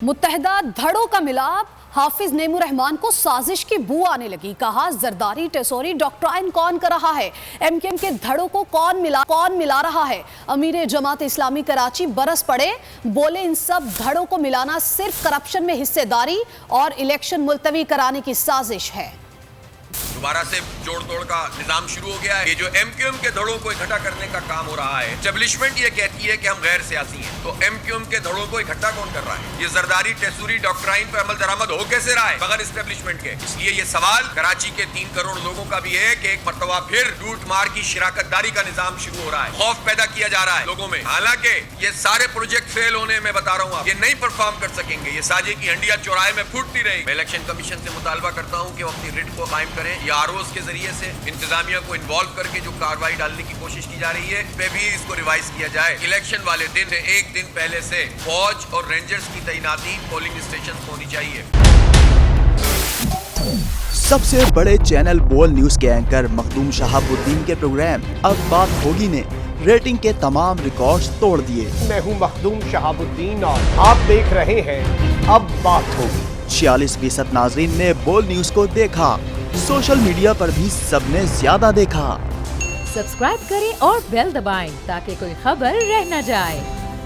मुत्तहिदा धड़ों का मिलाप, हाफिज नेमू रहमान को साजिश की बू आने लगी। कहा जरदारी टेसोरी डॉक्ट्राइन कौन कर रहा है, एमकेएम के धड़ों को कौन मिला रहा है। अमीर जमात इस्लामी कराची बरस पड़े, बोले इन सब धड़ों को मिलाना सिर्फ करप्शन में हिस्सेदारी और इलेक्शन मुलतवी कराने की साजिश है। दोबारा से जोड़ तोड़ का निजाम शुरू हो गया है। ये जो एमक्यूएम के धड़ों को इकट्ठा करने का काम हो रहा है, एस्टेब्लिशमेंट ये कहती है कि हम गैर सियासी हैं, तो एमक्यूएम के धड़ों को इकट्ठा कौन कर रहा है? ये जरदारी टेसोरी डॉक्ट्राइन पर अमल दरामद हो कैसे रहा है बगैर एस्टेब्लिशमेंट के? इसलिए ये सवाल कराची के 3 करोड़ लोगों का भी है कि एक मर्तबा फिर लूट मार की शिराकतदारी का निजाम शुरू हो रहा है, खौफ पैदा किया जा रहा है लोगों में। हालांकि ये सारे प्रोजेक्ट फेल होने में बता रहा हूँ, ये नहीं परफॉर्म कर सकेंगे, ये साजे की हंडिया चौराहे में फूटती रहेगी। मैं इलेक्शन कमीशन से मुतालबा करता हूँ कि वो अपनी रिट को कायम करें, या आरओज़ के जरिए से इंतजामिया को इन्वॉल्व करके जो कार्रवाई डालने की कोशिश की जा रही है, इस पे भी इसको रिवाइज किया जाए। इलेक्शन वाले दिन एक दिन पहले से फौज और रेंजर्स की तैनाती पोलिंग स्टेशन होनी चाहिए। सबसे बड़े चैनल बोल न्यूज के एंकर मखदूम शहाबुद्दीन के प्रोग्राम अब बात होगी ने रेटिंग के तमाम रिकॉर्ड्स तोड़ दिए। मैं हूं मखदूम शहाबुद्दीन और आप देख रहे हैं अब बात होगी। 46% नाजरीन ने बोल न्यूज को देखा, सोशल मीडिया पर भी सबने ज्यादा देखा। सब्सक्राइब करें और बेल दबाएं ताकि कोई खबर रह न जाए।